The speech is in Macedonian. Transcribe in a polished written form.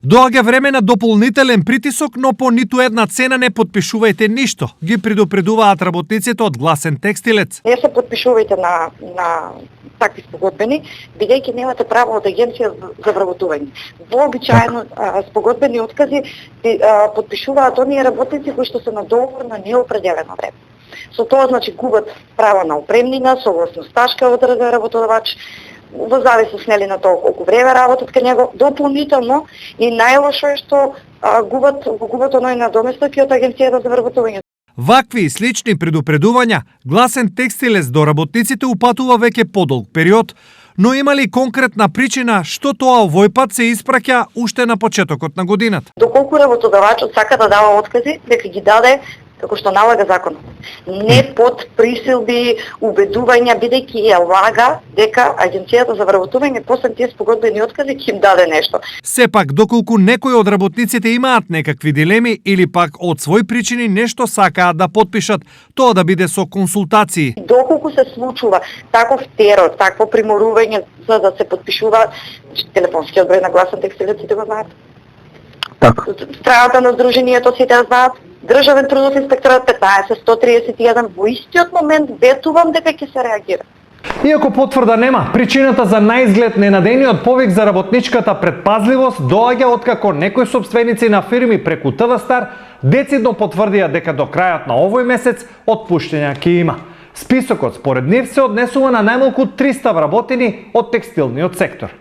Доаѓа време на дополнителен притисок, но по ниту една цена не подпишувајте ништо, ги предупредуваат работниците од Гласен текстилец. Не се подпишувајте на такви спогодбени, бидејќи немате право од агенција за вработување. Вообичаено спогодбени откази подпишуваат оние работници кои што се на договор на неопределено време. Со тоа значи губат право на опремнина, согласно стажка од работодавач, во зависност нели на тоа колку време работат кај него, дополнително и најлошо е што губат оној надоместок и од агенцијата за вработување. Вакви и слични предупредувања Гласен текстилец до работниците упатува веќе подолг период, но има ли конкретна причина што тоа овој пат се испраќа уште на почетокот на годината? Доколку работодавачот сака да дава откази, дека ги даде како што налага законот. Не под присилби, убедувања, бидејќи ја лага дека агенцијата за вработување после тие спогодбени откази ќе им даде нешто. Сепак, доколку некои од работниците имаат некакви дилеми или пак од свој причини нешто сакаат да подпишат, тоа да биде со консултации. Доколку се случува таков терор, такво приморување за да се подпишува, телефонскиот број на Гласен текстилеците го знаат. Така. Страната на Сдруженијето сите ја знаат. Државен трудов инспекторат 15-131 во истиот момент ветувам дека ќе се реагира. Иако потврда нема, причината за наизглед ненадениот повик за работничката предпазливост доаѓа откако некои сопственици на фирми преку ТВ Стар децидно потврдија дека до крајот на овој месец отпуштања ќе има. Списокот според нив се однесува на најмалку 300 вработени од текстилниот сектор.